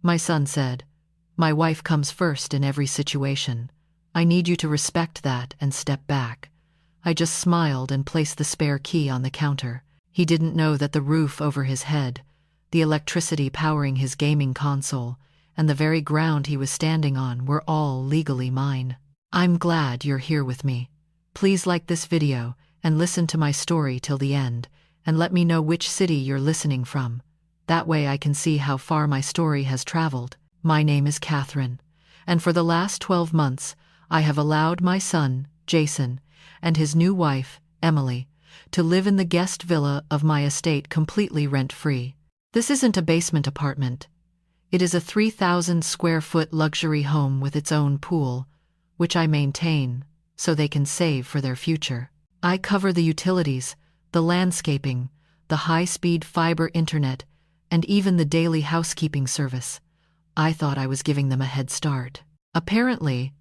My son said. My wife comes first in every situation. I need you to respect that and step back. I just smiled and placed the spare key on the counter. He didn't know that the roof over his head, the electricity powering his gaming console, and the very ground he was standing on were all legally mine. I'm glad you're here with me. Please like this video and listen to my story till the end, and let me know which city you're listening from. That way I can see how far my story has traveled. My name is Catherine, and for the last 12 months, I have allowed my son, Jason, and his new wife, Emily, to live in the guest villa of my estate completely rent-free. This isn't a basement apartment. It is a 3,000 square foot luxury home with its own pool, which I maintain so they can save for their future. I cover the utilities, the landscaping, the high-speed fiber internet, and even the daily housekeeping service. I thought I was giving them a head start. Apparently,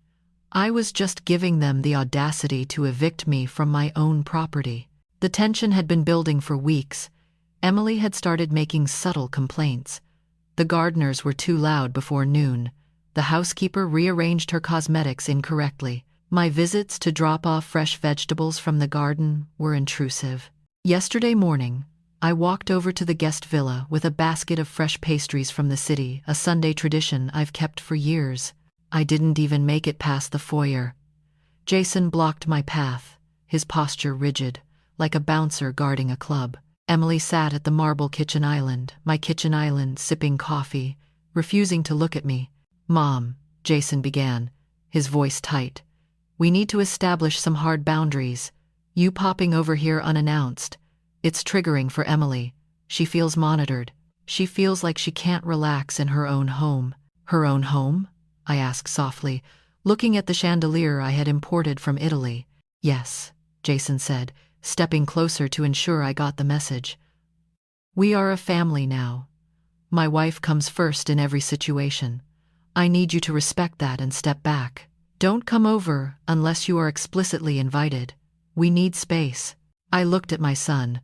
I was just giving them the audacity to evict me from my own property. The tension had been building for weeks. Emily had started making subtle complaints. The gardeners were too loud before noon. The housekeeper rearranged her cosmetics incorrectly. My visits to drop off fresh vegetables from the garden were intrusive. Yesterday morning, I walked over to the guest villa with a basket of fresh pastries from the city, a Sunday tradition I've kept for years. I didn't even make it past the foyer. Jason blocked my path, his posture rigid, like a bouncer guarding a club. Emily sat at the marble kitchen island, my kitchen island, sipping coffee, refusing to look at me. Mom, Jason began, his voice tight. We need to establish some hard boundaries. You popping over here unannounced. It's triggering for Emily. She feels monitored. She feels like she can't relax in her own home. Her own home? I asked softly, looking at the chandelier I had imported from Italy. Yes, Jason said, stepping closer to ensure I got the message. We are a family now. My wife comes first in every situation. I need you to respect that and step back. Don't come over unless you are explicitly invited. We need space. I looked at my son.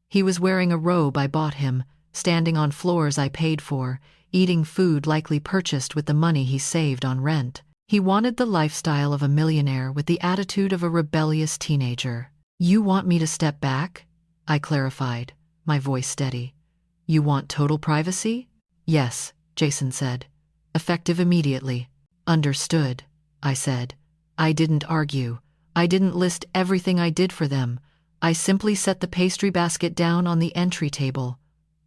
He was wearing a robe I bought him, standing on floors I paid for, eating food likely purchased with the money he saved on rent. He wanted the lifestyle of a millionaire with the attitude of a rebellious teenager. You want me to step back? I clarified, my voice steady. You want total privacy? Yes, Jason said. Effective immediately. Understood, I said. I didn't argue. I didn't list everything I did for them. I simply set the pastry basket down on the entry table.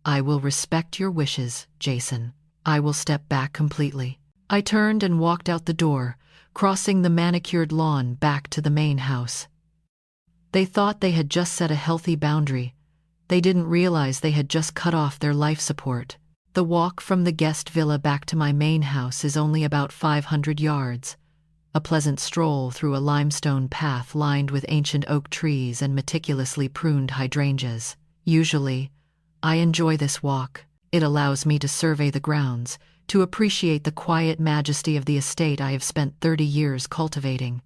I will respect your wishes, Jason. I will step back completely. I turned and walked out the door, crossing the manicured lawn back to the main house. They thought they had just set a healthy boundary. They didn't realize they had just cut off their life support. The walk from the guest villa back to my main house is only about 500 yards. A pleasant stroll through a limestone path lined with ancient oak trees and meticulously pruned hydrangeas. Usually, I enjoy this walk. It allows me to survey the grounds, to appreciate the quiet majesty of the estate I have spent 30 years cultivating.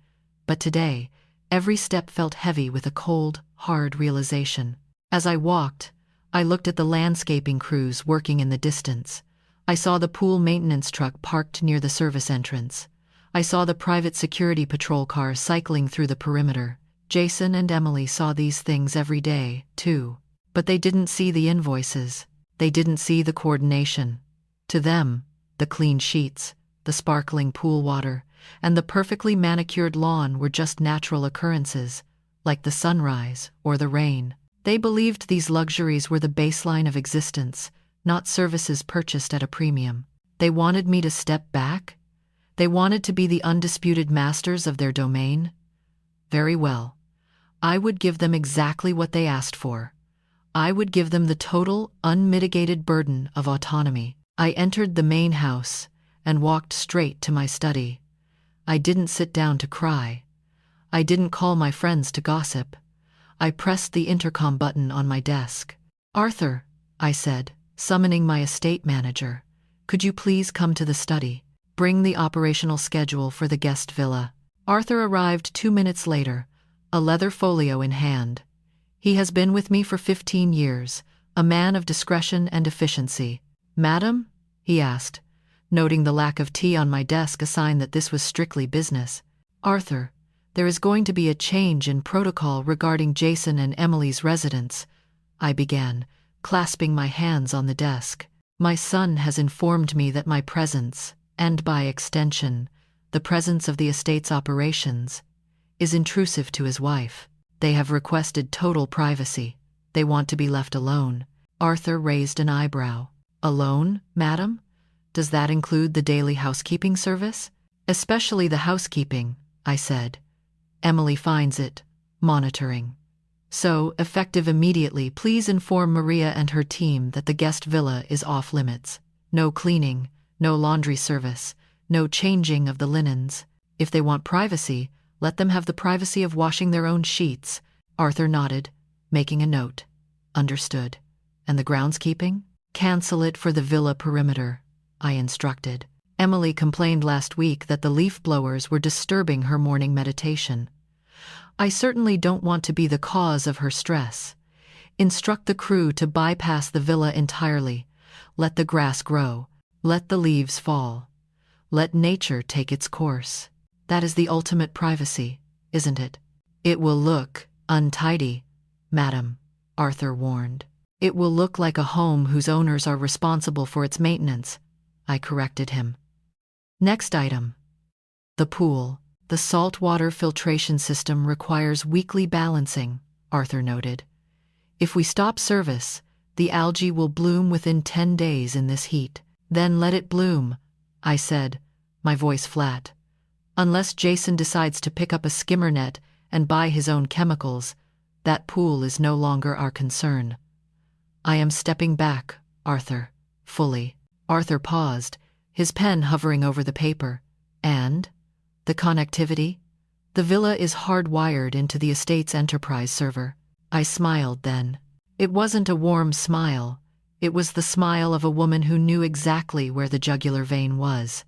But today, every step felt heavy with a cold, hard realization. As I walked, I looked at the landscaping crews working in the distance. I saw the pool maintenance truck parked near the service entrance. I saw the private security patrol car cycling through the perimeter. Jason and Emily saw these things every day, too. But they didn't see the invoices. They didn't see the coordination. To them, the clean sheets, the sparkling pool water, and the perfectly manicured lawn were just natural occurrences, like the sunrise or the rain. They believed these luxuries were the baseline of existence, not services purchased at a premium. They wanted me to step back. They wanted to be the undisputed masters of their domain. Very well. I would give them exactly what they asked for. I would give them the total, unmitigated burden of autonomy. I entered the main house and walked straight to my study. I didn't sit down to cry. I didn't call my friends to gossip. I pressed the intercom button on my desk. Arthur, I said, summoning my estate manager, could you please come to the study? Bring the operational schedule for the guest villa. Arthur arrived 2 minutes later, a leather folio in hand. He has been with me for 15 years, a man of discretion and efficiency. Madam? He asked, noting the lack of tea on my desk, a sign that this was strictly business. Arthur, there is going to be a change in protocol regarding Jason and Emily's residence, I began, clasping my hands on the desk. My son has informed me that my presence, and by extension, the presence of the estate's operations, is intrusive to his wife. They have requested total privacy. They want to be left alone. Arthur raised an eyebrow. Alone, madam? Does that include the daily housekeeping service? Especially the housekeeping, I said. Emily finds it monitoring. So, effective immediately, please inform Maria and her team that the guest villa is off limits. No cleaning, no laundry service, no changing of the linens. If they want privacy, let them have the privacy of washing their own sheets. Arthur nodded, making a note. Understood. And the groundskeeping? Cancel it for the villa perimeter, I instructed. Emily complained last week that the leaf blowers were disturbing her morning meditation. I certainly don't want to be the cause of her stress. Instruct the crew to bypass the villa entirely. Let the grass grow. Let the leaves fall. Let nature take its course. That is the ultimate privacy, isn't it? It will look untidy, madam, Arthur warned. It will look like a home whose owners are responsible for its maintenance, I corrected him. Next item. The pool. The saltwater filtration system requires weekly balancing, Arthur noted. If we stop service, the algae will bloom within 10 days in this heat. Then let it bloom, I said, my voice flat. Unless Jason decides to pick up a skimmer net and buy his own chemicals, that pool is no longer our concern. I am stepping back, Arthur, fully. Arthur paused, his pen hovering over the paper. And? The connectivity? The villa is hardwired into the estate's enterprise server. I smiled then. It wasn't a warm smile. It was the smile of a woman who knew exactly where the jugular vein was.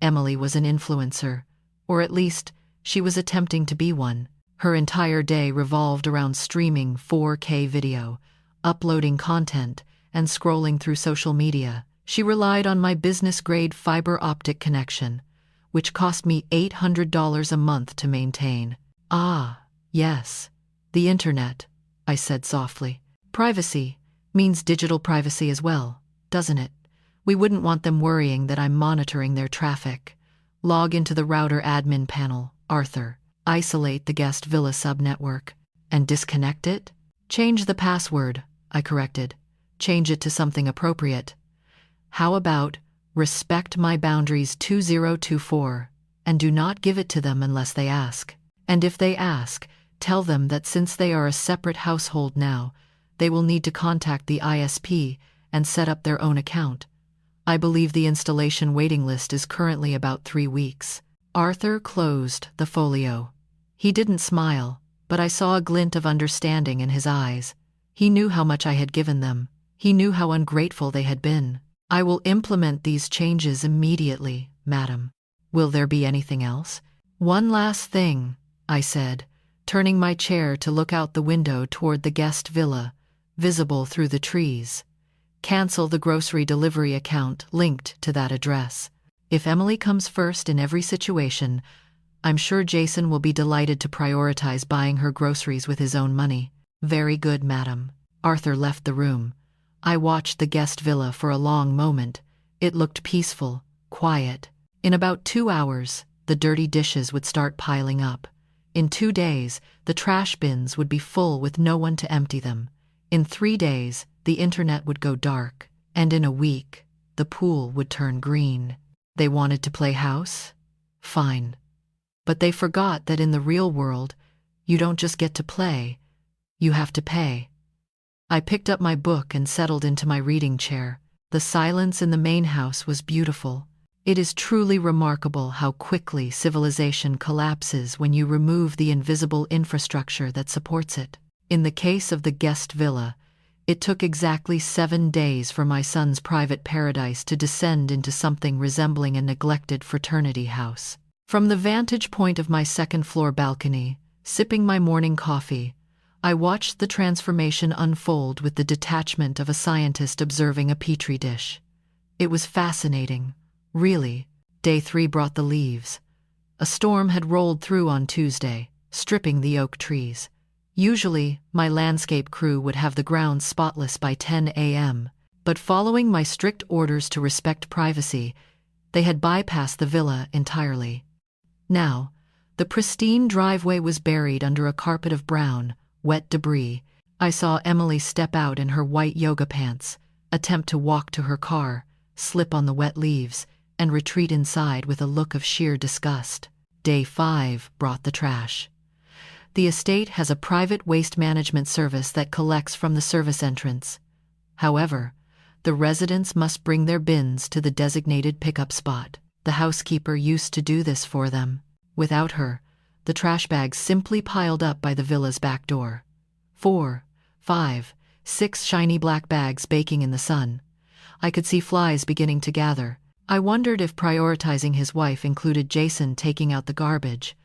Emily was an influencer, or at least, she was attempting to be one. Her entire day revolved around streaming 4K video, uploading content, and scrolling through social media. She relied on my business-grade fiber optic connection, which cost me $800 a month to maintain. Ah, yes, the internet, I said softly. Privacy means digital privacy as well, doesn't it? We wouldn't want them worrying that I'm monitoring their traffic. Log into the router admin panel, Arthur. Isolate the guest villa subnetwork. And disconnect it? Change the password, I corrected. Change it to something appropriate. How about respect my boundaries 2024, and do not give it to them unless they ask. And if they ask, tell them that since they are a separate household now, they will need to contact the ISP and set up their own account. I believe the installation waiting list is currently about 3 weeks. Arthur closed the folio. He didn't smile, but I saw a glint of understanding in his eyes. He knew how much I had given them. He knew how ungrateful they had been. I will implement these changes immediately, madam. Will there be anything else? One last thing, I said, turning my chair to look out the window toward the guest villa, visible through the trees. Cancel the grocery delivery account linked to that address. If Emily comes first in every situation, I'm sure Jason will be delighted to prioritize buying her groceries with his own money. Very good, madam. Arthur left the room. I watched the guest villa for a long moment. It looked peaceful, quiet. In about 2 hours, the dirty dishes would start piling up. In 2 days, the trash bins would be full with no one to empty them. In 3 days, the internet would go dark. And in a week, the pool would turn green. They wanted to play house? Fine. But they forgot that in the real world, you don't just get to play, you have to pay. I picked up my book and settled into my reading chair. The silence in the main house was beautiful. It is truly remarkable how quickly civilization collapses when you remove the invisible infrastructure that supports it. In the case of the guest villa, it took exactly 7 days for my son's private paradise to descend into something resembling a neglected fraternity house. From the vantage point of my second-floor balcony, sipping my morning coffee, I watched the transformation unfold with the detachment of a scientist observing a petri dish. It was fascinating, Really? Day 3 brought the leaves. A storm had rolled through on Tuesday, stripping the oak trees. Usually, my landscape crew would have the grounds spotless by 10 a.m., but following my strict orders to respect privacy, they had bypassed the villa entirely. Now, the pristine driveway was buried under a carpet of brown, wet debris. I saw Emily step out in her white yoga pants, attempt to walk to her car, slip on the wet leaves, and retreat inside with a look of sheer disgust. Day 5 brought the trash. The estate has a private waste management service that collects from the service entrance. However, the residents must bring their bins to the designated pickup spot. The housekeeper used to do this for them. Without her, the trash bags simply piled up by the villa's back door. 4, 5, 6 shiny black bags baking in the sun. I could see flies beginning to gather. I wondered if prioritizing his wife included Jason taking out the garbage,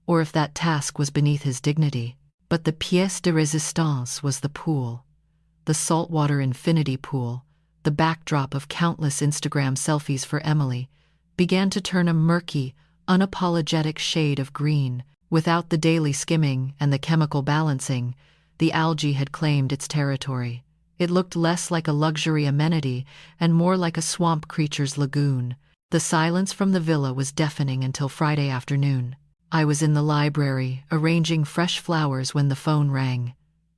or if that task was beneath his dignity. But the pièce de résistance was the pool. The saltwater infinity pool, the backdrop of countless Instagram selfies for Emily, began to turn a murky, unapologetic shade of green. Without the daily skimming and the chemical balancing, the algae had claimed its territory. It looked less like a luxury amenity and more like a swamp creature's lagoon. The silence from the villa was deafening until Friday afternoon. I was in the library, arranging fresh flowers when the phone rang.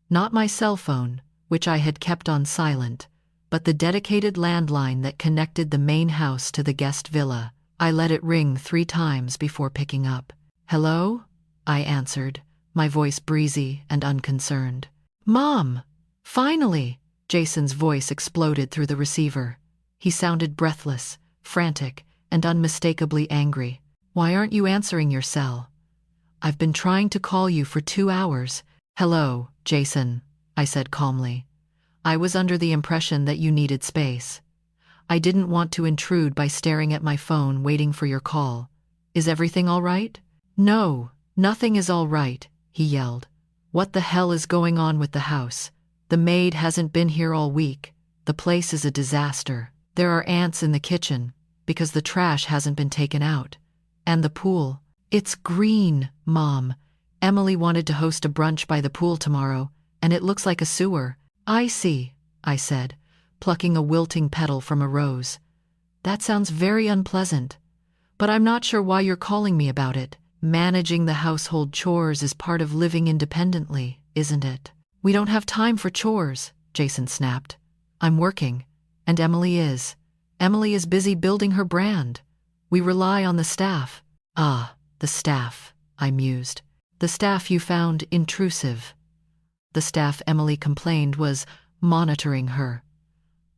Not my cell phone, which I had kept on silent, but the dedicated landline that connected the main house to the guest villa. I let it ring 3 times before picking up. "Hello?" I answered, my voice breezy and unconcerned. "Mom! Finally!" Jason's voice exploded through the receiver. He sounded breathless, frantic, and unmistakably angry. "Why aren't you answering your cell? I've been trying to call you for 2 hours." "Hello, Jason," I said calmly. "I was under the impression that you needed space. I didn't want to intrude by staring at my phone waiting for your call. Is everything all right?" "No, nothing is all right," he yelled. "What the hell is going on with the house? The maid hasn't been here all week. The place is a disaster. There are ants in the kitchen because the trash hasn't been taken out. And the pool. It's green, Mom. Emily wanted to host a brunch by the pool tomorrow, and it looks like a sewer." "I see," I said, plucking a wilting petal from a rose. "That sounds very unpleasant. But I'm not sure why you're calling me about it. Managing the household chores is part of living independently, isn't it?" "We don't have time for chores," Jason snapped. "I'm working, and Emily is. Emily is busy building her brand. We rely on the staff." "Ah, the staff," I mused. "The staff you found intrusive." The staff Emily complained was monitoring her.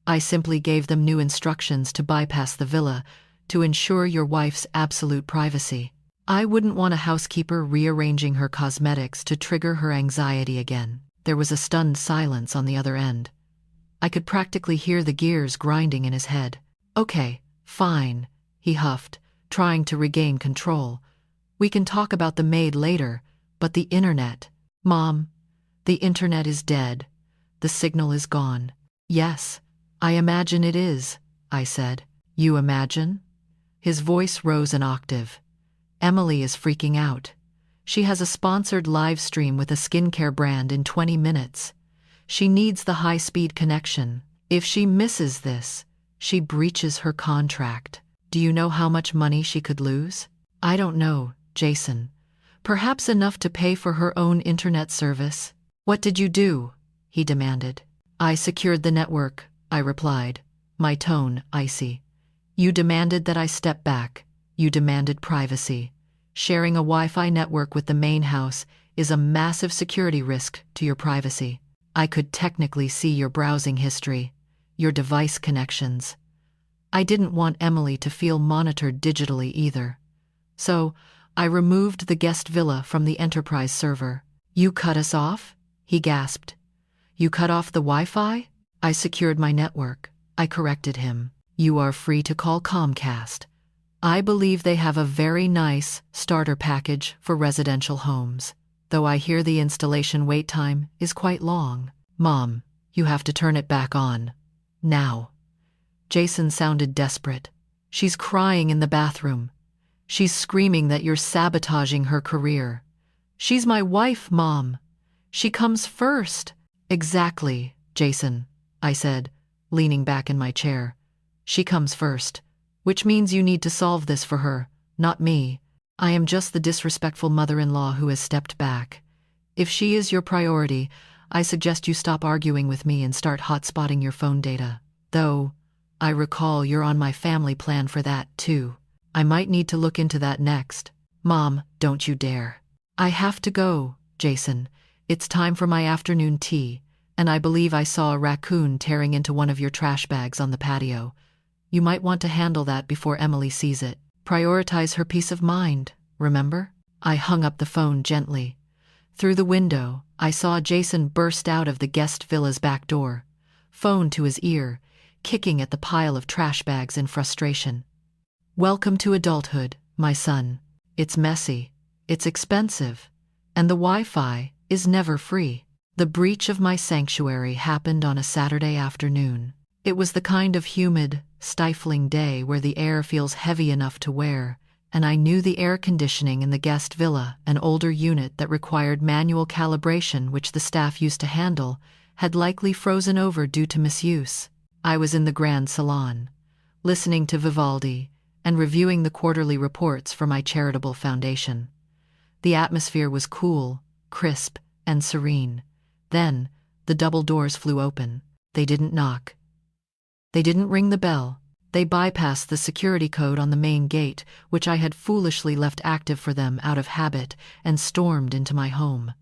"I simply gave them new instructions to bypass the villa to ensure your wife's absolute privacy. I wouldn't want a housekeeper rearranging her cosmetics to trigger her anxiety again." There was a stunned silence on the other end. I could practically hear the gears grinding in his head. "Okay, fine," he huffed, trying to regain control. "We can talk about the maid later, but the internet. Mom, the internet is dead. The signal is gone." "Yes, I imagine it is," I said. "You imagine?" His voice rose an octave. "Emily is freaking out. She has a sponsored live stream with a skincare brand in 20 minutes. She needs the high-speed connection. If she misses this, she breaches her contract. Do you know how much money she could lose?" "I don't know, Jason. Perhaps enough to pay for her own internet service." "What did you do?" he demanded. "I secured the network," I replied, my tone icy. "You demanded that I step back. You demanded privacy. Sharing a Wi-Fi network with the main house is a massive security risk to your privacy. I could technically see your browsing history, your device connections. I didn't want Emily to feel monitored digitally either. So, I removed the guest villa from the enterprise server." "You cut us off?" he gasped. "You cut off the Wi-Fi?" "I secured my network," I corrected him. "You are free to call Comcast. I believe they have a very nice starter package for residential homes, though I hear the installation wait time is quite long." "Mom, you have to turn it back on. Now." Jason sounded desperate. She's crying in the bathroom. She's screaming that you're sabotaging her career. She's my wife, Mom. She comes first. Exactly, Jason, I said, leaning back in my chair. She comes first, which means you need to solve this for her, not me. I am just the disrespectful mother-in-law who has stepped back. If she is your priority, I suggest you stop arguing with me and start hotspotting your phone data. Though, I recall you're on my family plan for that, too. I might need to look into that next. Mom, don't you dare. I have to go, Jason. It's time for my afternoon tea, and I believe I saw a raccoon tearing into one of your trash bags on the patio. You might want to handle that before Emily sees it. Prioritize her peace of mind, remember? I hung up the phone gently. Through the window, I saw Jason burst out of the guest villa's back door, phone to his ear, kicking at the pile of trash bags in frustration. Welcome to adulthood, my son. It's messy, it's expensive, and the Wi-Fi is never free. The breach of my sanctuary happened on a Saturday afternoon. It was the kind of humid, stifling day where the air feels heavy enough to wear, and I knew the air conditioning in the guest villa, an older unit that required manual calibration which the staff used to handle, had likely frozen over due to misuse. I was in the grand salon, listening to Vivaldi and reviewing the quarterly reports for my charitable foundation. The atmosphere was cool, crisp, and serene. Then, the double doors flew open. They didn't knock. They didn't ring the bell. They bypassed the security code on the main gate, which I had foolishly left active for them out of habit, and stormed into my home.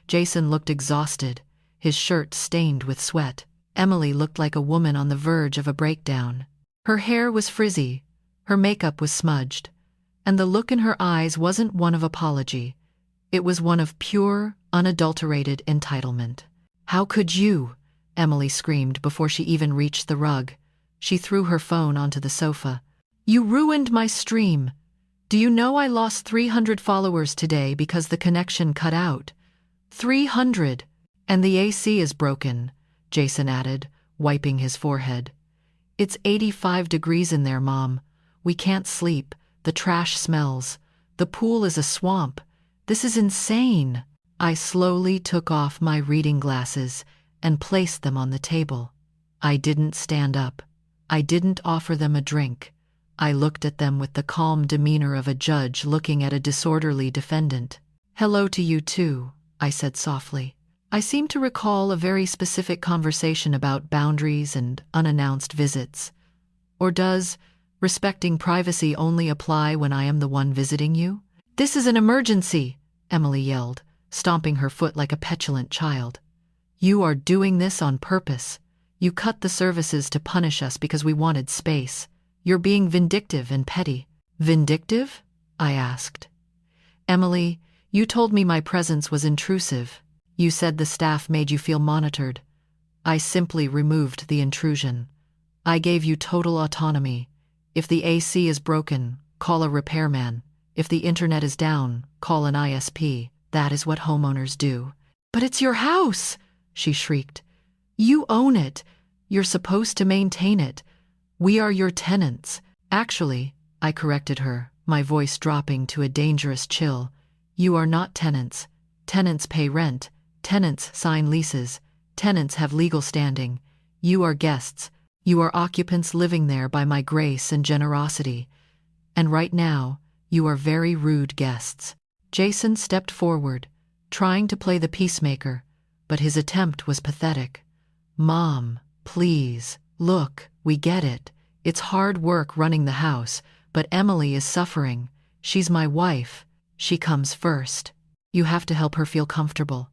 Jason looked exhausted, his shirt stained with sweat. Emily looked like a woman on the verge of a breakdown. Her hair was frizzy, her makeup was smudged, and the look in her eyes wasn't one of apology. It was one of pure, unadulterated entitlement. "How could you?" Emily screamed before she even reached the rug. She threw her phone onto the sofa. "You ruined my stream. Do you know I lost 300 followers today because the connection cut out? 300! And the AC is broken," Jason added, wiping his forehead. "It's 85 degrees in there, Mom. We can't sleep. The trash smells. The pool is a swamp. This is insane." I slowly took off my reading glasses and placed them on the table. I didn't stand up. I didn't offer them a drink. I looked at them with the calm demeanor of a judge looking at a disorderly defendant. "Hello to you too," I said softly. I seem to recall a very specific conversation about boundaries and unannounced visits. Or does respecting privacy only apply when I am the one visiting you? "This is an emergency," Emily yelled, stomping her foot like a petulant child. "You are doing this on purpose. You cut the services to punish us because we wanted space. You're being vindictive and petty." "Vindictive?" I asked. "Emily, you told me my presence was intrusive. You said the staff made you feel monitored. I simply removed the intrusion. I gave you total autonomy. If the AC is broken, call a repairman. If the internet is down, call an ISP. That is what homeowners do." "But it's your house!" she shrieked. "You own it. You're supposed to maintain it. We are your tenants." "Actually," I corrected her, my voice dropping to a dangerous chill, "you are not tenants. Tenants pay rent. Tenants sign leases. Tenants have legal standing. You are guests. You are occupants living there by my grace and generosity. And right now, you are very rude guests." Jason stepped forward, trying to play the peacemaker, but his attempt was pathetic. "Mom, please, look, we get it. It's hard work running the house, but Emily is suffering. She's my wife. She comes first. You have to help her feel comfortable.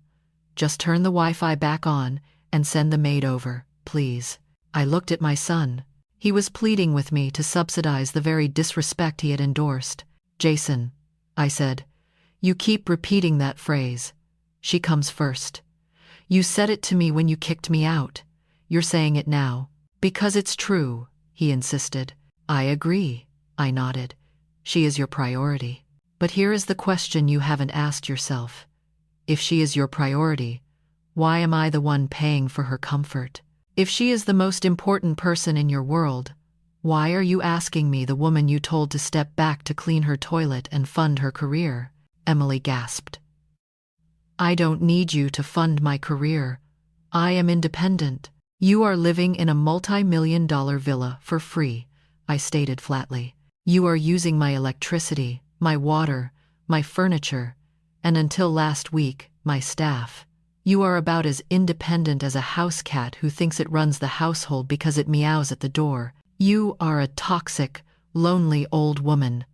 Just turn the Wi-Fi back on and send the maid over, please." I looked at my son. He was pleading with me to subsidize the very disrespect he had endorsed. "Jason," I said, "you keep repeating that phrase. She comes first. You said it to me when you kicked me out. You're saying it now." "Because it's true," he insisted. "I agree," I nodded. "She is your priority. But here is the question you haven't asked yourself. If she is your priority, why am I the one paying for her comfort? If she is the most important person in your world, Why are you asking me, the woman you told to step back to clean her toilet and fund her career? Emily gasped. I don't need you to fund my career. I am independent. You are living in a multi-million-dollar villa for free, I stated flatly. You are using my electricity, my water, my furniture, and until last week, my staff. You are about as independent as a house cat who thinks it runs the household because it meows at the door. You are a toxic, lonely old woman.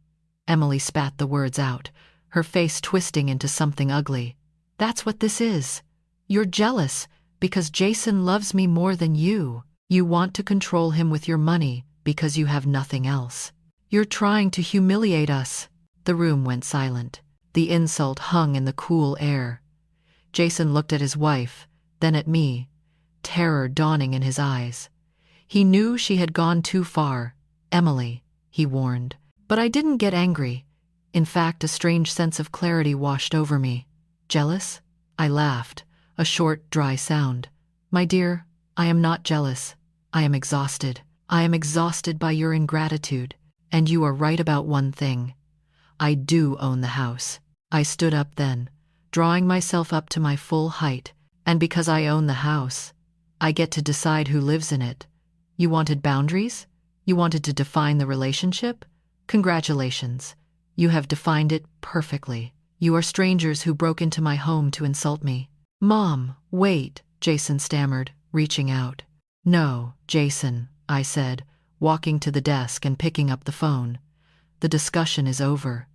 Emily spat the words out, her face twisting into something ugly. That's what this is. You're jealous because Jason loves me more than you. You want to control him with your money because you have nothing else. You're trying to humiliate us. The room went silent. The insult hung in the cool air. Jason looked at his wife, then at me, terror dawning in his eyes. He knew she had gone too far. Emily, he warned. But I didn't get angry. In fact, a strange sense of clarity washed over me. Jealous? I laughed, a short, dry sound. My dear, I am not jealous. I am exhausted. I am exhausted by your ingratitude. And you are right about one thing. I do own the house. I stood up then, drawing myself up to my full height, and because I own the house, I get to decide who lives in it. You wanted boundaries? You wanted to define the relationship? Congratulations. You have defined it perfectly. You are strangers who broke into my home to insult me. Mom, wait, Jason stammered, reaching out. No, Jason, I said, walking to the desk and picking up the phone. The discussion is over.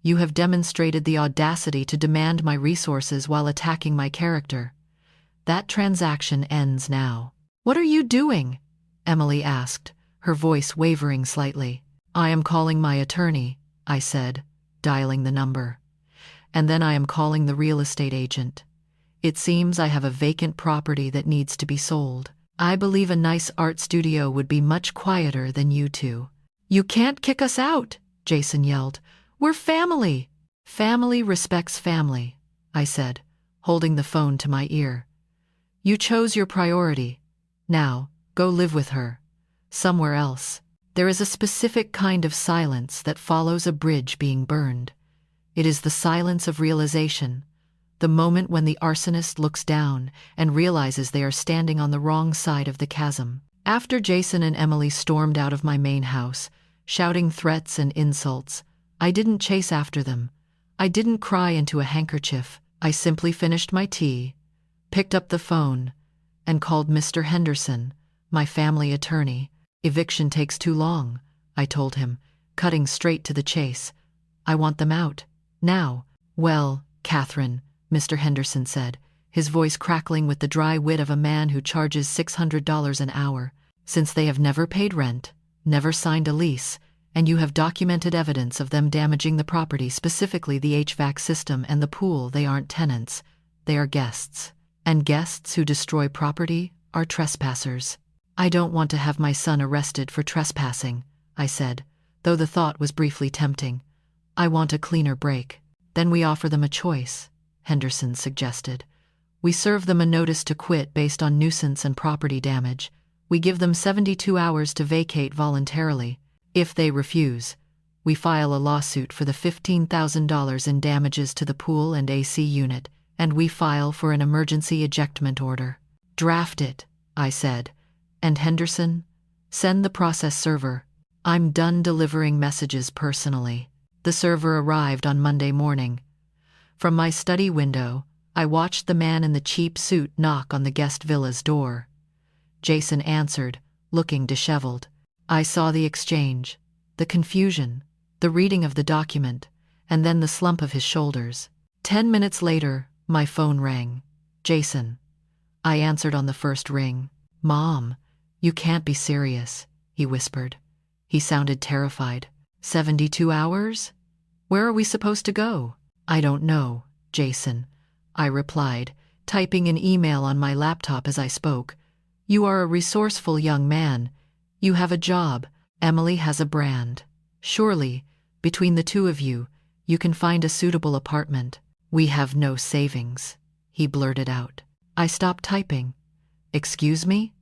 You have demonstrated the audacity to demand my resources while attacking my character. That transaction ends now. What are you doing? Emily asked, her voice wavering slightly. I am calling my attorney, I said, dialing the number. And then I am calling the real estate agent. It seems I have a vacant property that needs to be sold. I believe a nice art studio would be much quieter than you two. You can't kick us out, Jason yelled. We're family. Family respects family, I said, holding the phone to my ear. You chose your priority. Now, go live with her. Somewhere else. There is a specific kind of silence that follows a bridge being burned. It is the silence of realization, the moment when the arsonist looks down and realizes they are standing on the wrong side of the chasm. After Jason and Emily stormed out of my main house, shouting threats and insults, I didn't chase after them. I didn't cry into a handkerchief. I simply finished my tea, picked up the phone, and called Mr. Henderson, my family attorney. Eviction takes too long, I told him, cutting straight to the chase. I want them out. Now. Well, Catherine, Mr. Henderson said, his voice crackling with the dry wit of a man who charges $600 an hour. Since they have never paid rent, never signed a lease, and you have documented evidence of them damaging the property, specifically the HVAC system and the pool, they aren't tenants, they are guests. And guests who destroy property are trespassers. I don't want to have my son arrested for trespassing, I said, though the thought was briefly tempting. I want a cleaner break. Then we offer them a choice, Henderson suggested. We serve them a notice to quit based on nuisance and property damage. We give them 72 hours to vacate voluntarily. If they refuse, we file a lawsuit for the $15,000 in damages to the pool and AC unit, and we file for an emergency ejectment order. Draft it, I said. And Henderson, send the process server. I'm done delivering messages personally. The server arrived on Monday morning. From my study window, I watched the man in the cheap suit knock on the guest villa's door. Jason answered, looking disheveled. I saw the exchange, the confusion, the reading of the document, and then the slump of his shoulders. 10 minutes later, my phone rang. Jason. I answered on the first ring. Mom, you can't be serious, he whispered. He sounded terrified. 72 hours? Where are we supposed to go? I don't know, Jason, I replied, typing an email on my laptop as I spoke. You are a resourceful young man. You have a job. Emily has a brand. Surely, between the two of you, you can find a suitable apartment. We have no savings, he blurted out. I stopped typing. Excuse me?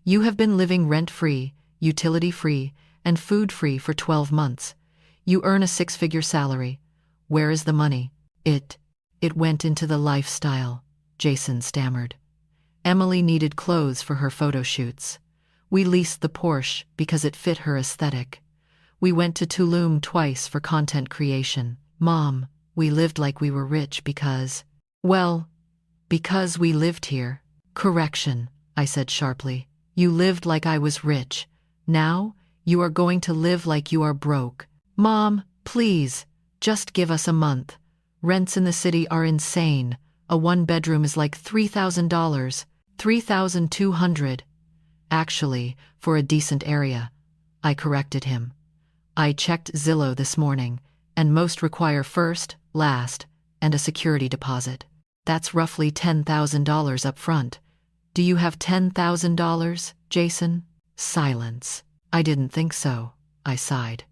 You have been living rent-free, utility-free, and food free for 12 months. You earn a 6-figure salary. Where is the money? It went into the lifestyle, Jason stammered. Emily needed clothes for her photo shoots. We leased the Porsche because it fit her aesthetic. We went to Tulum twice for content creation. Mom, we lived like we were rich because we lived here. Correction, I said sharply. You lived like I was rich. Now, you are going to live like you are broke. Mom, please, just give us a month. Rents in the city are insane. A 1-bedroom is like $3,000, $3,200. Actually, for a decent area. I corrected him. I checked Zillow this morning, and most require first, last, and a security deposit. That's roughly $10,000 up front. Do you have $10,000, Jason? Silence. I didn't think so, I sighed.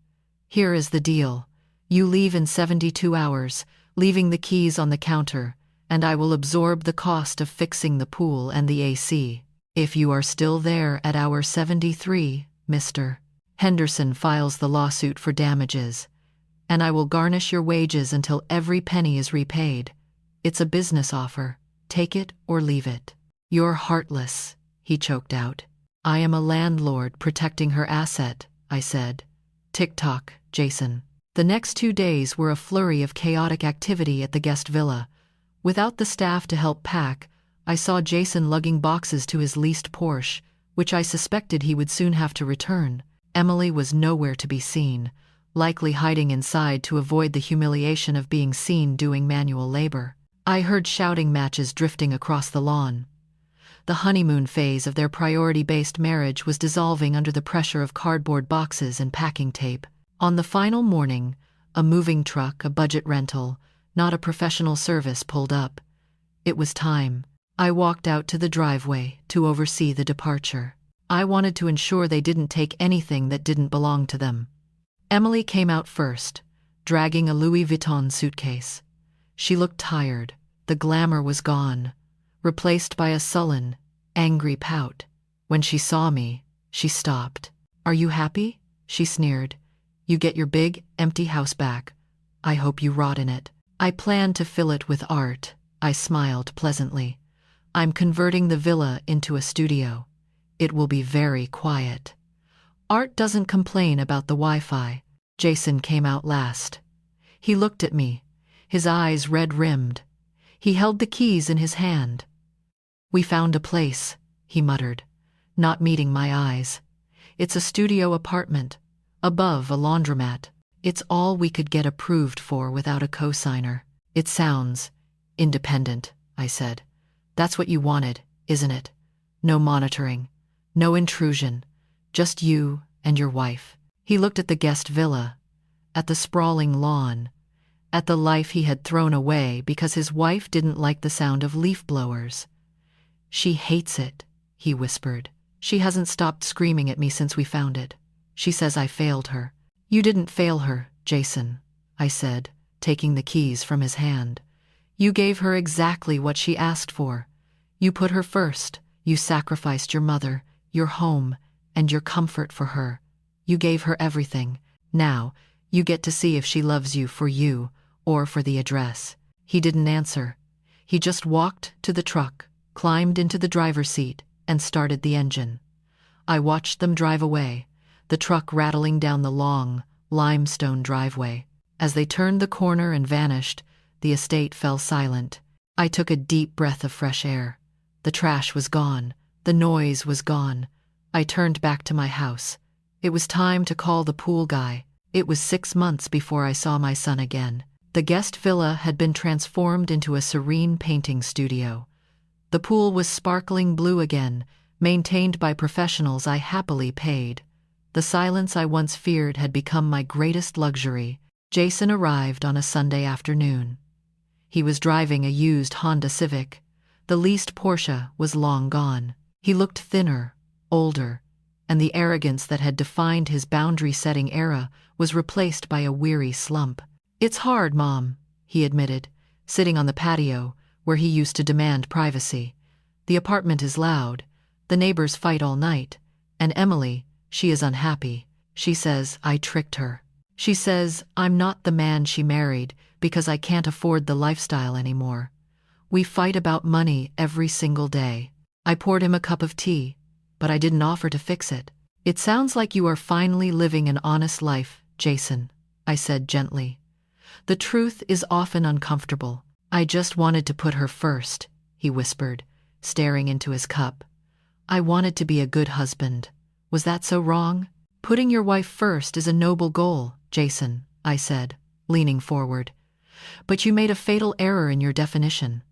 Here is the deal. You leave in 72 hours, leaving the keys on the counter, and I will absorb the cost of fixing the pool and the AC. If you are still there at hour 73, Mr. Henderson files the lawsuit for damages, and I will garnish your wages until every penny is repaid. It's a business offer. Take it or leave it. You're heartless, he choked out. I am a landlord protecting her asset, I said. Tick-tock, Jason. The next 2 days were a flurry of chaotic activity at the guest villa. Without the staff to help pack, I saw Jason lugging boxes to his leased Porsche, which I suspected he would soon have to return. Emily was nowhere to be seen, likely hiding inside to avoid the humiliation of being seen doing manual labor. I heard shouting matches drifting across the lawn. The honeymoon phase of their priority-based marriage was dissolving under the pressure of cardboard boxes and packing tape. On the final morning, a moving truck, a budget rental, not a professional service, pulled up. It was time. I walked out to the driveway to oversee the departure. I wanted to ensure they didn't take anything that didn't belong to them. Emily came out first, dragging a Louis Vuitton suitcase. She looked tired. The glamour was gone, replaced by a sullen, angry pout. When she saw me, she stopped. Are you happy? She sneered. You get your big, empty house back. I hope you rot in it. I plan to fill it with art. I smiled pleasantly. I'm converting the villa into a studio. It will be very quiet. Art doesn't complain about the Wi-Fi. Jason came out last. He looked at me, his eyes red-rimmed. He held the keys in his hand. We found a place, he muttered, not meeting my eyes. It's a studio apartment, above a laundromat. It's all we could get approved for without a co-signer. It sounds independent, I said. That's what you wanted, isn't it? No monitoring, no intrusion, just you and your wife. He looked at the guest villa, at the sprawling lawn, at the life he had thrown away because his wife didn't like the sound of leaf blowers. She hates it, he whispered. She hasn't stopped screaming at me since we found it. She says I failed her. You didn't fail her, Jason, I said, taking the keys from his hand. You gave her exactly what she asked for. You put her first. You sacrificed your mother, your home, and your comfort for her. You gave her everything. Now, you get to see if she loves you or for the address. He didn't answer. He just walked to the truck, climbed into the driver's seat, and started the engine. I watched them drive away, the truck rattling down the long, limestone driveway. As they turned the corner and vanished, the estate fell silent. I took a deep breath of fresh air. The trash was gone. The noise was gone. I turned back to my house. It was time to call the pool guy. It was 6 months before I saw my son again. The guest villa had been transformed into a serene painting studio. The pool was sparkling blue again, maintained by professionals I happily paid. The silence I once feared had become my greatest luxury. Jason arrived on a Sunday afternoon. He was driving a used Honda Civic. The leased Porsche was long gone. He looked thinner, older, and the arrogance that had defined his boundary-setting era was replaced by a weary slump. It's hard, Mom, he admitted, sitting on the patio where he used to demand privacy. The apartment is loud, the neighbors fight all night, and Emily, she is unhappy. She says I tricked her. She says I'm not the man she married because I can't afford the lifestyle anymore. We fight about money every single day. I poured him a cup of tea, but I didn't offer to fix it. It sounds like you are finally living an honest life, Jason, I said gently. The truth is often uncomfortable. I just wanted to put her first, he whispered, staring into his cup. I wanted to be a good husband. Was that so wrong? Putting your wife first is a noble goal, Jason, I said, leaning forward. But you made a fatal error in your definition.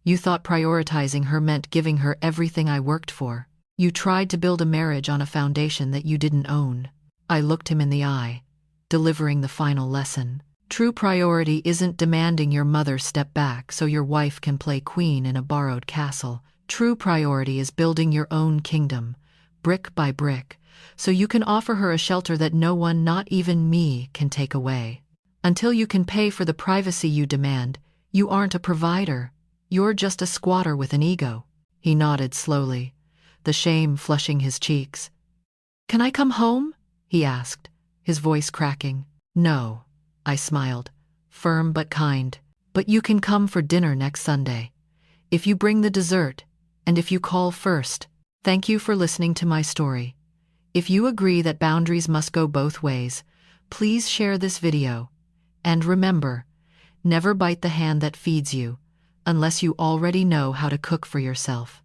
You thought prioritizing her meant giving her everything I worked for. You tried to build a marriage on a foundation that you didn't own. I looked him in the eye, delivering the final lesson. True priority isn't demanding your mother step back so your wife can play queen in a borrowed castle. True priority is building your own kingdom, brick by brick, so you can offer her a shelter that no one, not even me, can take away. Until you can pay for the privacy you demand, you aren't a provider. You're just a squatter with an ego. He nodded slowly, the shame flushing his cheeks. Can I come home? He asked, his voice cracking. No, I smiled, firm but kind. But you can come for dinner next Sunday. If you bring the dessert, and if you call first. Thank you for listening to my story. If you agree that boundaries must go both ways, please share this video. And remember, never bite the hand that feeds you, unless you already know how to cook for yourself.